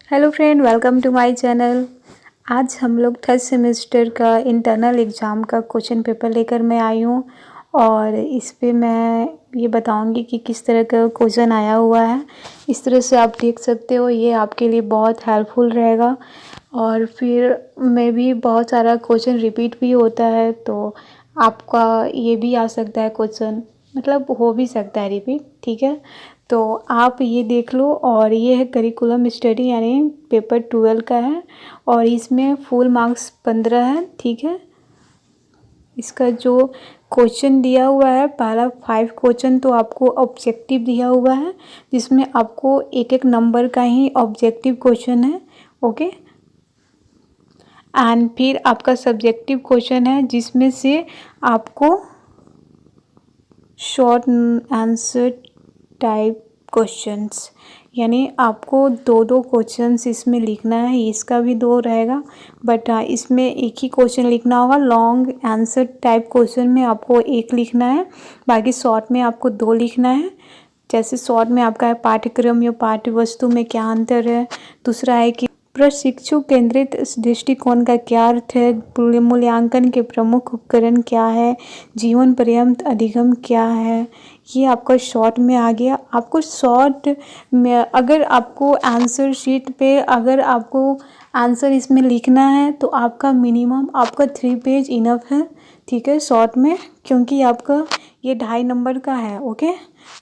Hello friend, welcome to my channel. आज हम लोग थर्ड सेमेस्टर का इंटरनल एग्ज़ाम का क्वेश्चन पेपर लेकर मैं आई हूँ और इस पे मैं ये बताऊँगी कि किस तरह का क्वेश्चन आया हुआ है। इस तरह से आप देख सकते हो, ये आपके लिए बहुत हेल्पफुल रहेगा। और फिर में भी बहुत सारा क्वेश्चन रिपीट भी होता है, तो आपका ये भी आ सकता है क्वेश्चन, मतलब हो भी सकता है रिपीट। ठीक है, तो आप ये देख लो। और ये है करिकुलम स्टडी यानी पेपर 12 का है और इसमें फुल मार्क्स 15 है। ठीक है, इसका जो क्वेश्चन दिया हुआ है, पहला 5 क्वेश्चन तो आपको ऑब्जेक्टिव दिया हुआ है, जिसमें आपको एक एक नंबर का ही ऑब्जेक्टिव क्वेश्चन है। ओके, एंड फिर आपका सब्जेक्टिव क्वेश्चन है, जिसमें से आपको शॉर्ट आंसर टाइप क्वेश्चंस, यानी आपको दो दो क्वेश्चंस इसमें लिखना है। इसका भी दो रहेगा, बट इसमें एक ही क्वेश्चन लिखना होगा। लॉन्ग आंसर टाइप क्वेश्चन में आपको एक लिखना है, बाकी शॉर्ट में आपको दो लिखना है। जैसे शॉर्ट में आपका है पाठ्यक्रम या पाठ्य वस्तु में क्या अंतर है। दूसरा है कि प्रशिक्षु केंद्रित दृष्टिकोण का क्या अर्थ है, मूल्यांकन के प्रमुख उपकरण क्या है, जीवन पर्यंत अधिगम क्या है। ये आपका शॉर्ट में आ गया। आपको शॉर्ट में अगर आपको आंसर शीट पे अगर आपको आंसर इसमें लिखना है तो आपका मिनिमम आपका 3 पेज इनफ है। ठीक है, शॉर्ट में, क्योंकि आपका ये 2.5 नंबर का है। Okay,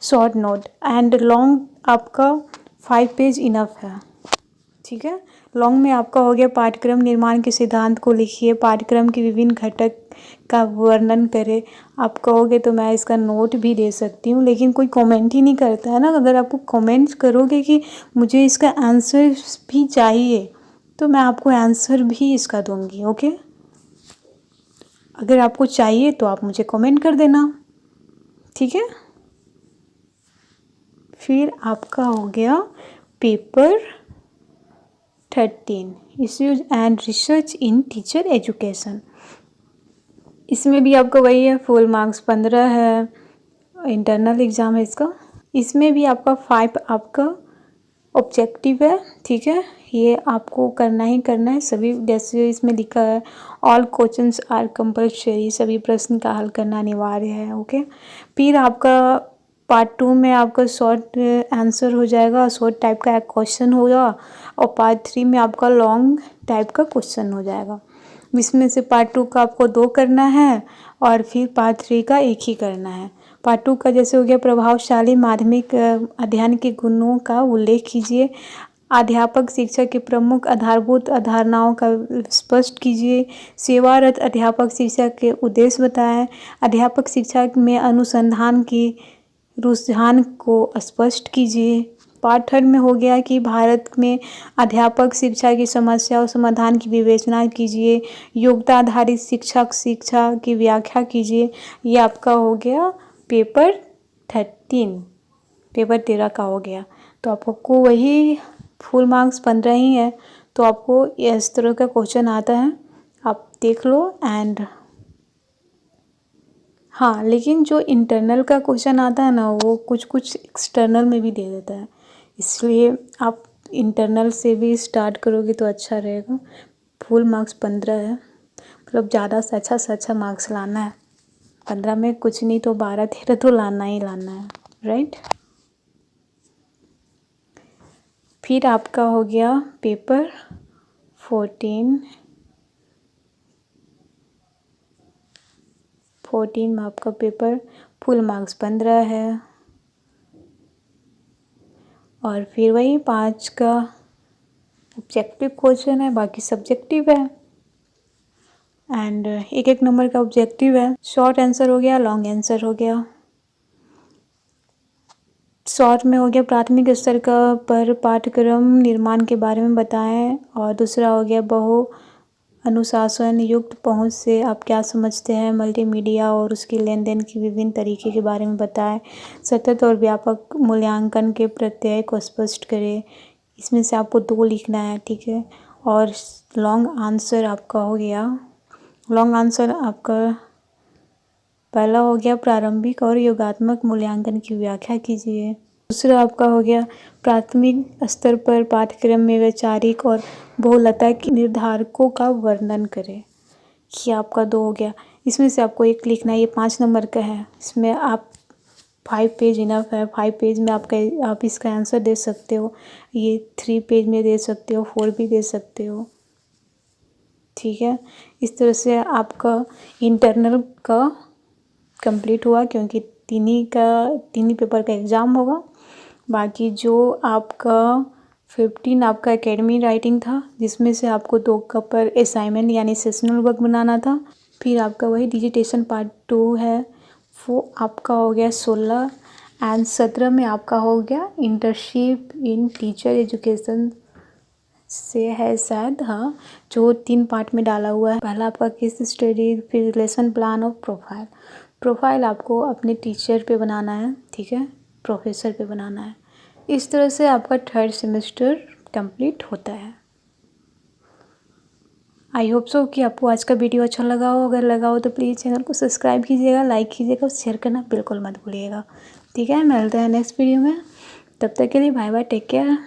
short note. And long आपका 5 पेज इनफ है। ठीक है, लॉन्ग में आपका हो गया पाठ्यक्रम निर्माण के सिद्धांत को लिखिए, पाठ्यक्रम के विभिन्न घटक का वर्णन करें। आप कहोगे तो मैं इसका नोट भी दे सकती हूँ, लेकिन कोई कमेंट ही नहीं करता है ना। अगर आपको कमेंट्स करोगे कि मुझे इसका आंसर भी चाहिए, तो मैं आपको आंसर भी इसका दूंगी। ओके, अगर आपको चाहिए तो आप मुझे कमेंट कर देना। ठीक है, फिर आपका हो गया paper 13 issues and research in teacher education. इसमें भी आपका वही है, फुल मार्क्स 15 है, इंटरनल एग्ज़ाम है इसका। इसमें भी आपका 5 आपका ऑब्जेक्टिव है। ठीक है, ये आपको करना ही करना है सभी। जैसे इसमें लिखा है ऑल क्वेश्चंस आर कंपल्सरी, सभी प्रश्न का हल करना अनिवार्य है। ओके, फिर आपका पार्ट 2 में आपका शॉर्ट आंसर हो जाएगा, शॉर्ट टाइप का एक क्वेश्चन होगा। और पार्ट 3 में आपका लॉन्ग टाइप का क्वेश्चन हो जाएगा। इसमें से पार्ट 2 का आपको 2 करना है और फिर पार्ट 3 का 1 ही करना है। पार्ट 2 का जैसे हो गया प्रभावशाली माध्यमिक अध्ययन के गुणों का उल्लेख कीजिए, अध्यापक शिक्षा के प्रमुख आधारभूत अवधारणाओं का स्पष्ट कीजिए, सेवारत अध्यापक शिक्षा के उद्देश्य बताएं, अध्यापक शिक्षा में अनुसंधान की रुझान को स्पष्ट कीजिए। पार्ट 3 में हो गया कि भारत में अध्यापक शिक्षा की समस्या और समाधान की विवेचना कीजिए, योग्यता आधारित शिक्षा की व्याख्या कीजिए। ये आपका हो गया पेपर 13, पेपर 13 का हो गया। तो आपको वही फुल मार्क्स 15 ही है, तो आपको इस तरह का क्वेश्चन आता है, आप देख लो। एंड हाँ, लेकिन जो इंटरनल का क्वेश्चन आता है ना, वो कुछ कुछ एक्सटर्नल में भी दे देता है, इसलिए आप इंटरनल से भी स्टार्ट करोगे तो अच्छा रहेगा। फुल मार्क्स 15 है, मतलब ज़्यादा से अच्छा मार्क्स लाना है। 15 में कुछ नहीं तो 12-13 तो लाना ही लाना है, राइट। फिर आपका हो गया पेपर 14 में आपका पेपर फुल मार्क्स 15 है। और फिर वही 5 का ऑब्जेक्टिव क्वेश्चन है, बाकी सब्जेक्टिव है। एंड एक एक नंबर का ऑब्जेक्टिव है। शॉर्ट आंसर हो गया, लॉन्ग आंसर हो गया। शॉर्ट में हो गया प्राथमिक स्तर का पर पाठ्यक्रम निर्माण के बारे में बताएं। और दूसरा हो गया बहु अनुशासन युक्त पहुंच से आप क्या समझते हैं, मल्टीमीडिया और उसकी लेन देन की विभिन्न तरीके के बारे में बताएं। सतत और व्यापक मूल्यांकन के प्रत्यय को स्पष्ट करें। इसमें से आपको 2 लिखना है। ठीक है, और लॉन्ग आंसर आपका हो गया, लॉन्ग आंसर आपका पहला हो गया प्रारंभिक और योगात्मक मूल्यांकन की व्याख्या कीजिए। दूसरा आपका हो गया प्राथमिक स्तर पर पाठ्यक्रम में वैचारिक और बहुलता के निर्धारकों का वर्णन करें। ये आपका 2 हो गया। इसमें से आपको एक लिखना है, ये 5 नंबर का है। इसमें आप 5 पेज इनफ है। 5 पेज में आप इसका आंसर दे सकते हो। ये 3 पेज में दे सकते हो, 4 भी दे सकते हो। ठीक है, इस तरह से आपका इंटरनल का कंप्लीट हुआ, क्योंकि तीन ही पेपर का एग्ज़ाम होगा। बाकी जो आपका 15 आपका एकेडमी राइटिंग था, जिसमें से आपको 2 का पर असाइनमेंट यानी सेशनल वर्क बनाना था। फिर आपका वही डिजिटेशन पार्ट 2 है, वो आपका हो गया 16 एंड 17 में आपका हो गया इंटर्नशिप इन टीचर एजुकेशन से है शायद, हाँ, जो 3 पार्ट में डाला हुआ है। पहला आपका केस स्टडी, फिर रिलेशन प्लान और प्रोफाइल। प्रोफाइल आपको अपने टीचर पे बनाना है, ठीक है, प्रोफेसर पे बनाना है। इस तरह से आपका 3rd सेमेस्टर कंप्लीट होता है। आई होप सो कि आपको आज का वीडियो अच्छा लगा हो। अगर लगा हो तो प्लीज़ चैनल को सब्सक्राइब कीजिएगा, लाइक कीजिएगा और शेयर करना बिल्कुल मत भूलिएगा। ठीक है, मिलते हैं नेक्स्ट वीडियो में। तब तक के लिए बाय बाय, टेक केयर।